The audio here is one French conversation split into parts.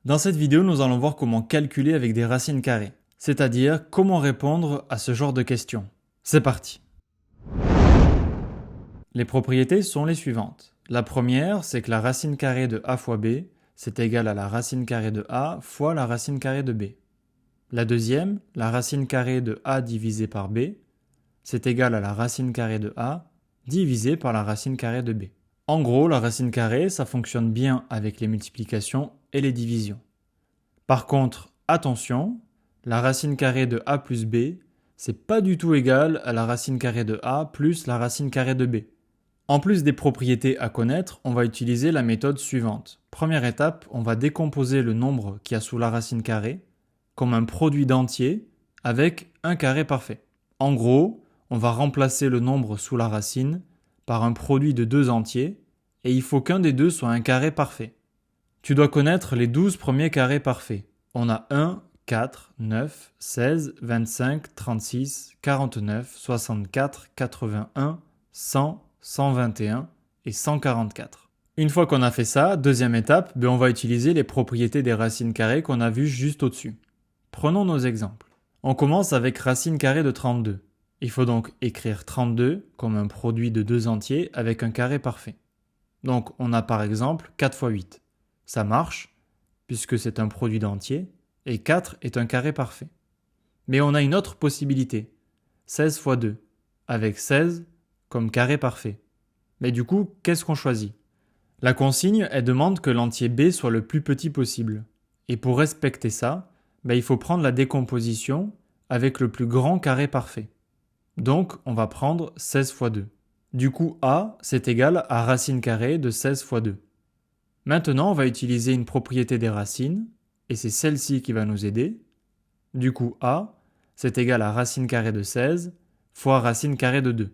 Dans cette vidéo, nous allons voir comment calculer avec des racines carrées, c'est-à-dire comment répondre à ce genre de questions. C'est parti! Les propriétés sont les suivantes. La première, c'est que la racine carrée de a fois b, c'est égal à la racine carrée de a fois la racine carrée de b. La deuxième, la racine carrée de a divisé par b, c'est égal à la racine carrée de a divisé par la racine carrée de b. En gros, la racine carrée, ça fonctionne bien avec les multiplications et les divisions. Par contre, attention, la racine carrée de a plus b, c'est pas du tout égal à la racine carrée de a plus la racine carrée de b. En plus des propriétés à connaître, on va utiliser la méthode suivante. Première étape, on va décomposer le nombre qu'il y a sous la racine carrée comme un produit d'entiers avec un carré parfait. En gros, on va remplacer le nombre sous la racine par un produit de deux entiers et il faut qu'un des deux soit un carré parfait. Tu dois connaître les 12 premiers carrés parfaits. On a 1, 4, 9, 16, 25, 36, 49, 64, 81, 100, 121 et 144. Une fois qu'on a fait ça, deuxième étape, on va utiliser les propriétés des racines carrées qu'on a vues juste au-dessus. Prenons nos exemples. On commence avec racine carrée de 32. Il faut donc écrire 32 comme un produit de deux entiers avec un carré parfait. Donc on a par exemple 4 fois 8. Ça marche, puisque c'est un produit d'entiers, et 4 est un carré parfait. Mais on a une autre possibilité, 16 fois 2, avec 16 comme carré parfait. Mais du coup, qu'est-ce qu'on choisit? La consigne, elle demande que l'entier b soit le plus petit possible. Et pour respecter ça, il faut prendre la décomposition avec le plus grand carré parfait. Donc, on va prendre 16 fois 2. Du coup, a, c'est égal à racine carrée de 16 fois 2. Maintenant, on va utiliser une propriété des racines, et c'est celle-ci qui va nous aider. Du coup, a, c'est égal à racine carrée de 16 fois racine carrée de 2.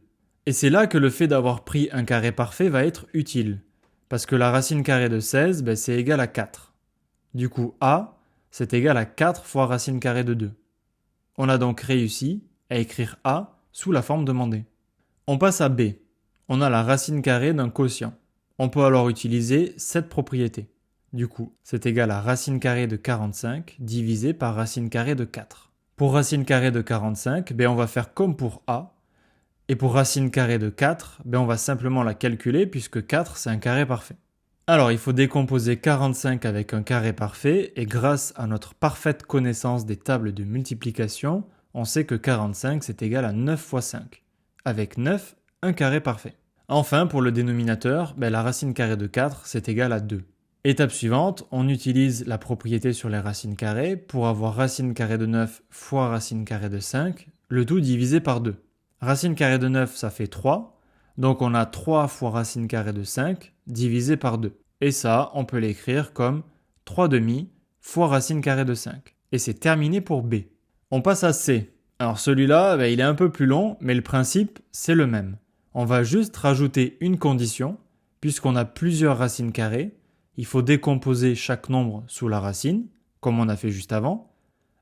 Et c'est là que le fait d'avoir pris un carré parfait va être utile, parce que la racine carrée de 16, c'est égal à 4. Du coup, a, c'est égal à 4 fois racine carrée de 2. On a donc réussi à écrire a sous la forme demandée. On passe à b. On a la racine carrée d'un quotient. On peut alors utiliser cette propriété. Du coup, c'est égal à racine carrée de 45 divisé par racine carrée de 4. Pour racine carrée de 45, on va faire comme pour a. Et pour racine carrée de 4, on va simplement la calculer puisque 4 c'est un carré parfait. Alors il faut décomposer 45 avec un carré parfait et grâce à notre parfaite connaissance des tables de multiplication, on sait que 45 c'est égal à 9 fois 5. Avec 9, un carré parfait. Enfin, pour le dénominateur, la racine carrée de 4, c'est égal à 2. Étape suivante, on utilise la propriété sur les racines carrées pour avoir racine carrée de 9 fois racine carrée de 5, le tout divisé par 2. Racine carrée de 9, ça fait 3, donc on a 3 fois racine carrée de 5 divisé par 2. Et ça, on peut l'écrire comme 3 demi fois racine carrée de 5. Et c'est terminé pour B. On passe à C. Alors celui-là, il est un peu plus long, mais le principe, c'est le même. On va juste rajouter une condition, puisqu'on a plusieurs racines carrées, il faut décomposer chaque nombre sous la racine, comme on a fait juste avant,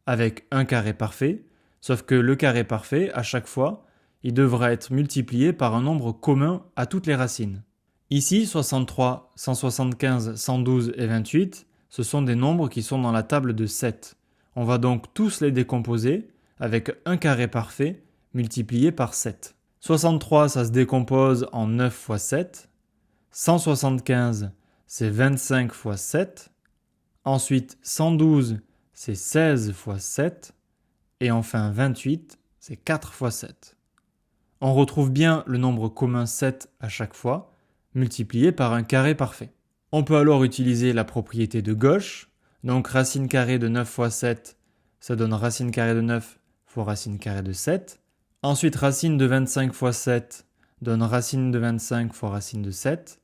avec un carré parfait, sauf que le carré parfait, à chaque fois, il devra être multiplié par un nombre commun à toutes les racines. Ici, 63, 175, 112 et 28, ce sont des nombres qui sont dans la table de 7. On va donc tous les décomposer avec un carré parfait multiplié par 7. 63, ça se décompose en 9 fois 7. 175, c'est 25 fois 7. Ensuite, 112, c'est 16 fois 7. Et enfin, 28, c'est 4 fois 7. On retrouve bien le nombre commun 7 à chaque fois, multiplié par un carré parfait. On peut alors utiliser la propriété de gauche. Donc, racine carrée de 9 fois 7, ça donne racine carrée de 9 fois racine carrée de 7. Ensuite, racine de 25 fois 7 donne racine de 25 fois racine de 7.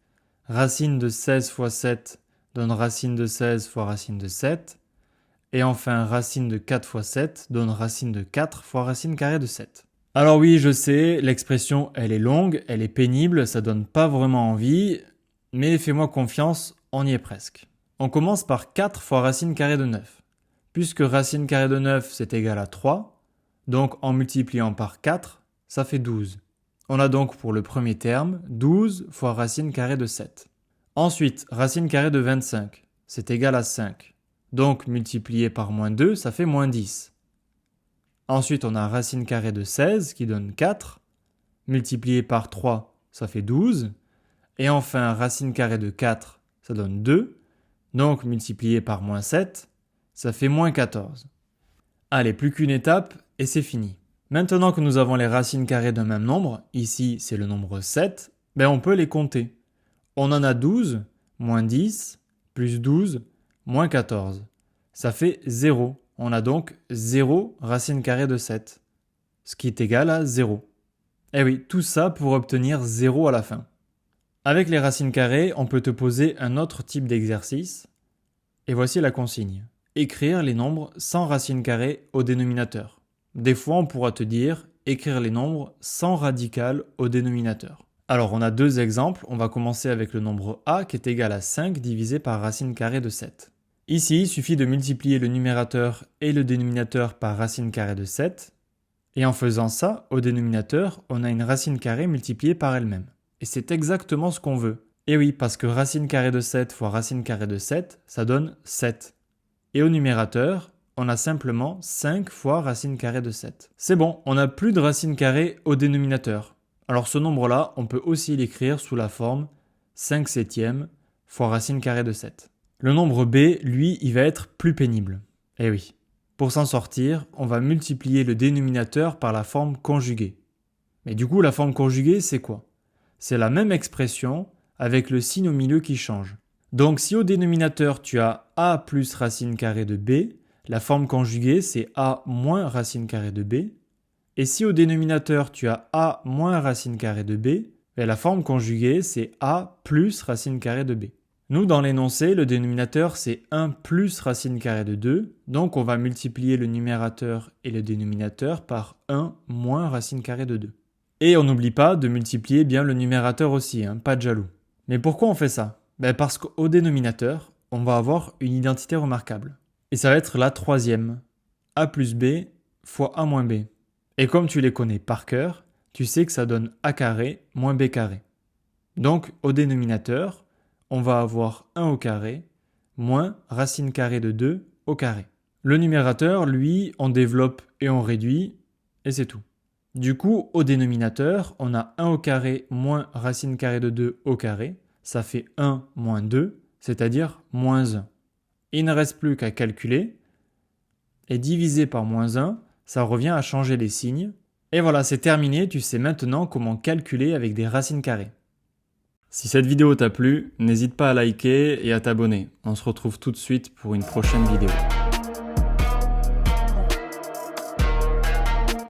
Racine de 16 fois 7 donne racine de 16 fois racine de 7. Et enfin, racine de 4 fois 7 donne racine de 4 fois racine carrée de 7. Alors oui, je sais, l'expression elle est longue, elle est pénible, ça donne pas vraiment envie, mais fais-moi confiance, on y est presque. On commence par 4 fois racine carrée de 9. Puisque racine carrée de 9 c'est égal à 3, donc en multipliant par 4, ça fait 12. On a donc pour le premier terme 12 fois racine carrée de 7. Ensuite, racine carrée de 25, c'est égal à 5. Donc multiplié par moins 2, ça fait moins 10. Ensuite, on a racine carrée de 16 qui donne 4. Multiplié par 3, ça fait 12. Et enfin, racine carrée de 4, ça donne 2. Donc multiplié par moins 7, ça fait moins 14. Allez, plus qu'une étape et c'est fini. Maintenant que nous avons les racines carrées d'un même nombre, ici c'est le nombre 7, on peut les compter. On en a 12, moins 10, plus 12, moins 14. Ça fait 0. On a donc 0 racine carrée de 7, ce qui est égal à 0. Eh oui, tout ça pour obtenir 0 à la fin. Avec les racines carrées, on peut te poser un autre type d'exercice. Et voici la consigne. Écrire les nombres sans racine carrée au dénominateur. Des fois, on pourra te dire écrire les nombres sans radical au dénominateur. Alors, on a deux exemples. On va commencer avec le nombre a qui est égal à 5 divisé par racine carrée de 7. Ici, il suffit de multiplier le numérateur et le dénominateur par racine carrée de 7. Et en faisant ça, au dénominateur, on a une racine carrée multipliée par elle-même. Et c'est exactement ce qu'on veut. Et oui, parce que racine carrée de 7 fois racine carrée de 7, ça donne 7. Et au numérateur, on a simplement 5 fois racine carrée de 7. C'est bon, on n'a plus de racine carrée au dénominateur. Alors ce nombre-là, on peut aussi l'écrire sous la forme 5 septièmes fois racine carrée de 7. Le nombre b, lui, il va être plus pénible. Eh oui. Pour s'en sortir, on va multiplier le dénominateur par la forme conjuguée. Mais du coup, la forme conjuguée, c'est quoi? C'est la même expression avec le signe au milieu qui change. Donc si au dénominateur tu as a plus racine carrée de b, la forme conjuguée c'est a moins racine carrée de b. Et si au dénominateur tu as a moins racine carrée de b, la forme conjuguée c'est a plus racine carrée de b. Nous dans l'énoncé, le dénominateur c'est 1 plus racine carrée de 2, donc on va multiplier le numérateur et le dénominateur par 1 moins racine carrée de 2. Et on n'oublie pas de multiplier bien le numérateur aussi, pas de jaloux. Mais pourquoi on fait ça? Parce qu'au dénominateur, on va avoir une identité remarquable. Et ça va être la troisième. A plus B fois A moins B. Et comme tu les connais par cœur, tu sais que ça donne A carré moins B carré. Donc au dénominateur, on va avoir 1 au carré moins racine carrée de 2 au carré. Le numérateur, lui, on développe et on réduit, et c'est tout. Du coup, au dénominateur, on a 1 au carré moins racine carrée de 2 au carré. Ça fait 1 moins 2, c'est-à-dire moins 1. Il ne reste plus qu'à calculer. Et diviser par moins 1, ça revient à changer les signes. Et voilà, c'est terminé, tu sais maintenant comment calculer avec des racines carrées. Si cette vidéo t'a plu, n'hésite pas à liker et à t'abonner. On se retrouve tout de suite pour une prochaine vidéo.